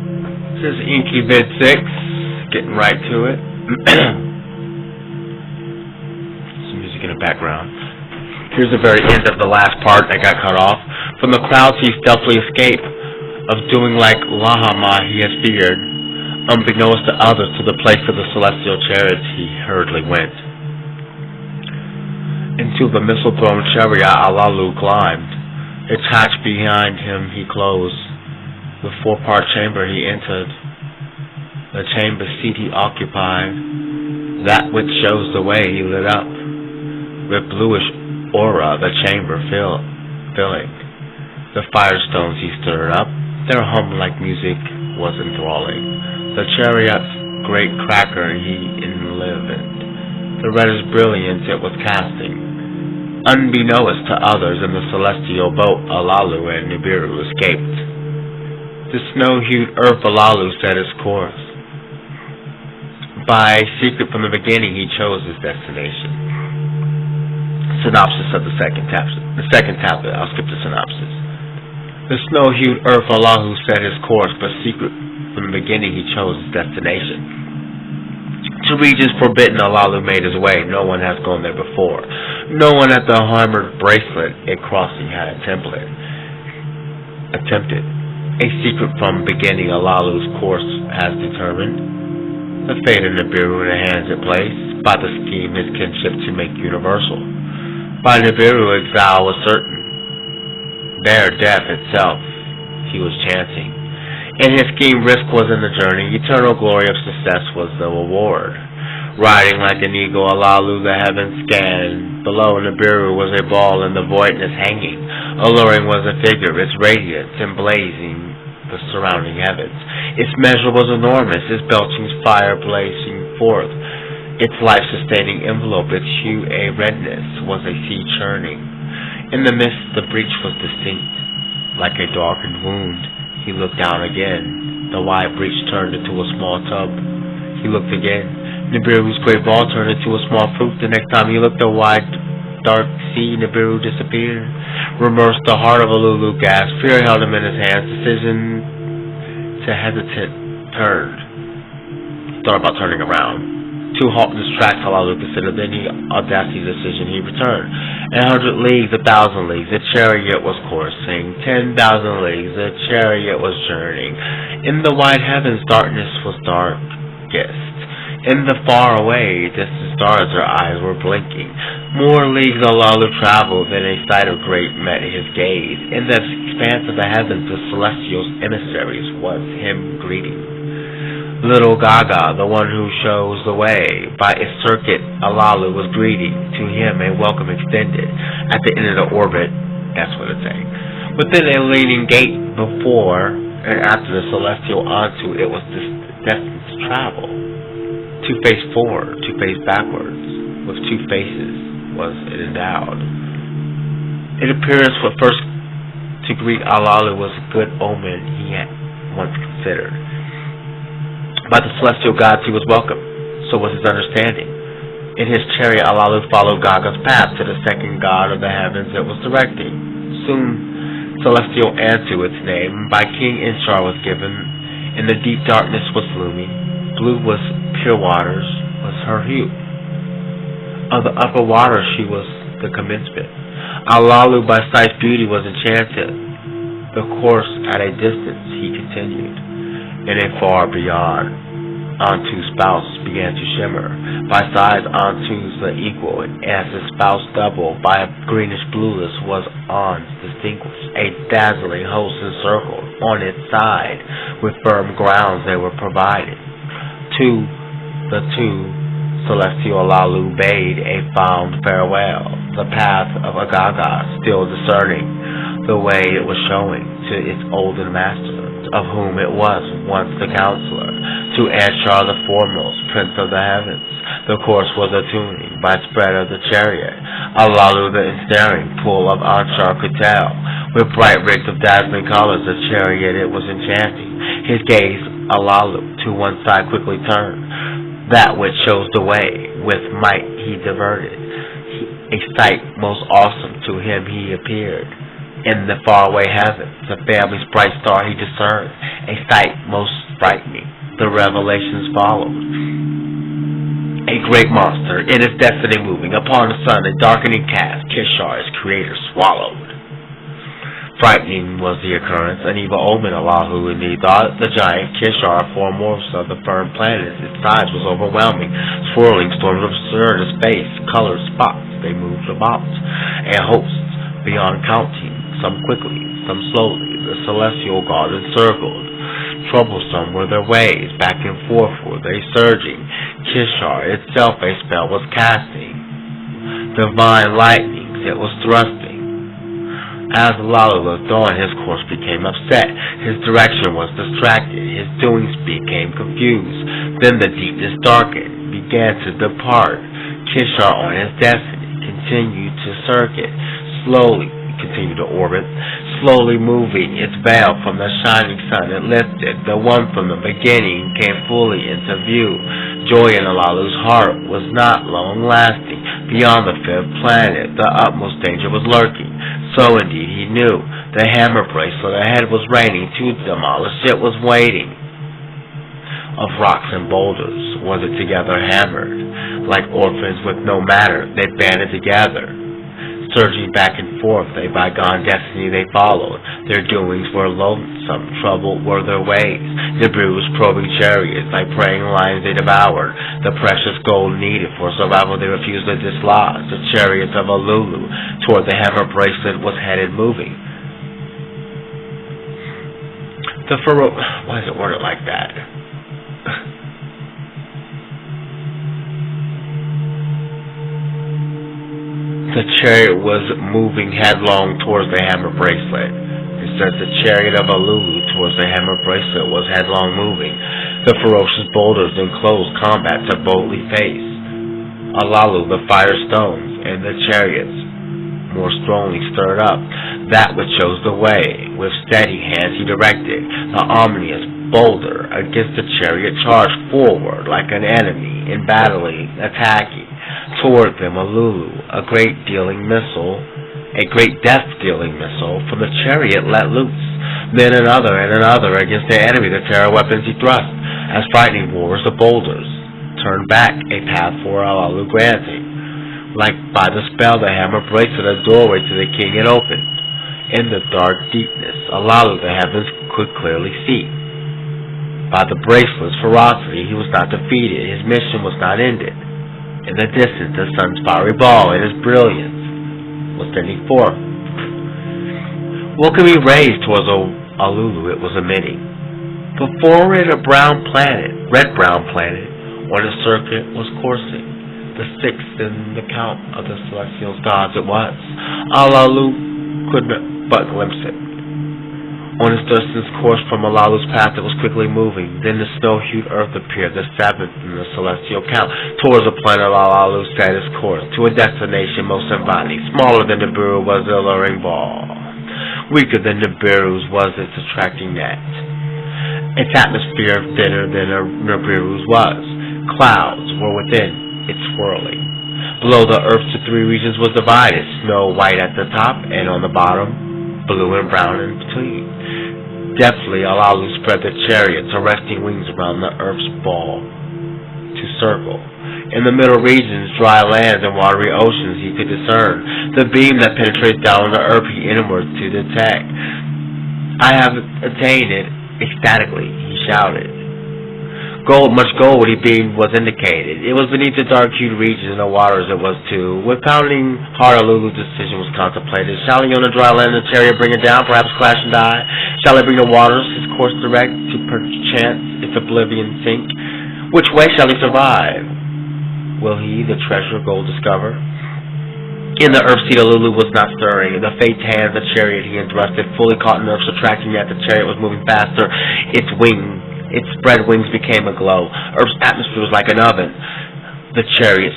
This is Enki vid 6, getting right to it. Some music in the background. Here's the very end of the last part that got cut off. From the crowds he stealthily escaped, of doing like Lahama he has feared. Unbeknownst to others, to the place of the celestial chariots he hurriedly went. Into the missile-thrown chariot Alalu climbed. Its hatch behind him he closed. The four-part chamber he entered. The chamber seat he occupied. That which shows the way he lit up. With bluish aura the chamber filling. The firestones he stirred up. Their hum like music was enthralling. The chariot's great cracker he enlivened. The reddish brilliance it was casting. Unbeknownst to others, in the celestial boat Alalu and Nibiru escaped. The snow-hued earth Alalu set his course. By secret from the beginning he chose his destination. Synopsis of the second tablet. I'll skip the synopsis. The snow-hued earth Alalu set his course, but secret from the beginning he chose his destination. To regions forbidden Alalu made his way. No one has gone there before. No one at the armored bracelet a crossing had attempted. A secret from beginning Alalu's course has determined. The fate of Nibiru in the hands it placed. By the scheme his kinship to make universal. By Nibiru exile was certain. There death itself he was chancing. In his scheme risk was in the journey. Eternal glory of success was the reward. Riding like an eagle Alalu the heavens scanned. Below Nibiru was a ball in the voidness hanging. Alluring was a figure, its radiance emblazing the surrounding heavens. Its measure was enormous, its belching fire blazing forth. Its life-sustaining envelope, its hue a redness, was a sea churning. In the mist the breach was distinct, like a darkened wound. He looked down again. The wide breach turned into a small tub. He looked again. Nibiru's great ball turned into a small fruit. The next time he looked, the wide dark sea, Nibiru disappeared. Remorse, the heart of Alalu gasped. Fear held him in his hands. Decision to hesitant turned. Thought about turning around. To halt in his tracks, Alalu considered. Then he audacity decision. He returned. 100 leagues, 1,000 leagues. The chariot was coursing. 10,000 leagues. The chariot was journeying. In the wide heavens, darkness was darkest. In the far away distant stars their eyes were blinking. More leagues Alalu traveled than a sight of great met his gaze. In the expanse of the heavens the celestial emissaries was him greeting. Little Gaga, the one who shows the way, by a circuit Alalu was greeting. To him a welcome extended. At the end of the orbit, that's what it's saying. Within a leaning gate before and after the celestial onto it was destined to travel. To face forward, to face backwards, with two faces was it endowed. It appears what first to greet Alalu was a good omen he had once considered. By the celestial gods he was welcome, so was his understanding. In his chariot Alalu followed Gaga's path to the second god of the heavens it was directing. Soon celestial Antu its name by King Inshar was given. In the deep darkness was looming. Blue was pure waters, was her hue. Of the upper waters she was the commencement. Alalu by sight's beauty was enchanted. The course at a distance he continued. In a far beyond, Antu's spouse began to shimmer. By size Antu's the equal, and as the spouse double, by a greenish blueness was An's distinguished. A dazzling host encircled on its side. With firm grounds they were provided. The two celestial Alalu bade a fond farewell. The path of Agaga still discerning, the way it was showing to its olden master, of whom it was once the counselor. To Anshar the foremost, prince of the heavens, the course was a tuning by spread of the chariot. Alalu the ensnaring pull of Anshar could tell. With bright rigs of dazzling colors, the chariot it was enchanting. His gaze Alalu to one side quickly turned. That which shows the way, with might he diverted. A sight most awesome to him he appeared. In the faraway heavens, a family's bright star he discerned, a sight most frightening. The revelations followed. A great monster, in his destiny moving, upon the sun a darkening cast, Kishar, his creator, swallowed. Frightening was the occurrence, an evil omen. Allahu indeed thought the giant Kishar, foremost of the firm planets. Its size was overwhelming, swirling storms absurd as space, colored spots they moved about, and hosts beyond counting, some quickly, some slowly, the celestial god encircled. Troublesome were their ways, back and forth were they surging. Kishar itself a spell was casting, divine lightnings it was thrusting. As Lalo looked on, his course became upset, his direction was distracted, his doings became confused. Then the deepness darkened, began to depart. Kishar on his destiny continued to circuit, slowly continued to orbit, slowly moving its veil from the shining sun it lifted. The one from the beginning came fully into view. Joy in Alalu's heart was not long-lasting. Beyond the fifth planet, the utmost danger was lurking. So indeed he knew. The hammer bracelet ahead was raining. To demolish it was waiting. Of rocks and boulders was it together hammered. Like orphans with no matter, they banded together. Surging back and forth, a bygone destiny they followed. Their doings were loathsome, troubled were their ways. Nibiru's probing chariots, like preying lions they devoured. The precious gold needed for survival they refused to dislodge. The chariots of Alulu toward the hammer bracelet was headed moving. Why is it worded like that? The chariot was moving headlong towards the hammer bracelet. It says the chariot of Alulu towards the hammer bracelet was headlong moving. The ferocious boulders in close combat to boldly face. Alalu, the fire stones, and the chariots more strongly stirred up. That which chose the way. With steady hands he directed the ominous boulder against the chariot, charged forward like an enemy, in battling, attacking. Toward them Alulu, a great death-dealing missile from the chariot let loose. Then another and another against the enemy, the terror weapons he thrust. As frightening wars the boulders turned back, a path for Alulu granting. Like by the spell the hammer bracelet, a doorway to the king had opened. In the dark deepness, Alulu the heavens could clearly see. By the bracelet's ferocity he was not defeated, his mission was not ended. In the distance, the sun's fiery ball in his brilliance was sending forth welcoming rays towards Alulu it was emitting. Before it, a red-brown planet, on a circuit was coursing. The sixth in the count of the celestial gods it was. Alulu could but glimpse it. On its distance course from Alalu's path it was quickly moving. Then the snow-hued earth appeared, the seventh in the celestial count. Towards the planet Alalu set its course, to a destination most inviting. Smaller than Nibiru was the alluring ball. Weaker than Nibiru's was its attracting net. Its atmosphere thinner than Nibiru's was. Clouds were within its swirling. Below the earth to three regions was divided, snow white at the top, and on the bottom, blue and brown in between. Deftly, Alalu spread the chariots, arresting wings around the earth's ball to circle. In the middle regions, dry lands and watery oceans he could discern. The beam that penetrates down the earth he inward to detect. I have attained it ecstatically, he shouted. Much gold he beamed was indicated. It was beneath the dark-hued regions and the waters it was too. With pounding heart, Alulu's decision was contemplated. Shall he on the dry land the chariot bring it down, perhaps crash and die? Shall he bring the waters his course direct, to perchance its oblivion sink? Which way shall he survive? Will he the treasure gold discover? In the earth seat, Alulu was not stirring. The fate hand of the chariot he entrusted, fully caught in earth's attracting net. The chariot was moving faster. Its spread wings became aglow. Earth's atmosphere was like an oven. The chariot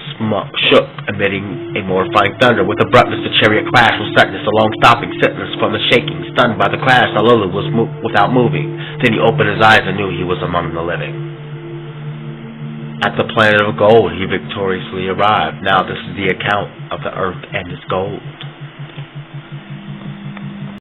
shook, emitting a mortifying thunder. With abruptness, the chariot crashed with suddenness, a long stopping sickness from the shaking. Stunned by the crash, Alulu was without moving. Then he opened his eyes and knew he was among the living. At the planet of gold, he victoriously arrived. Now this is the account of the earth and its gold.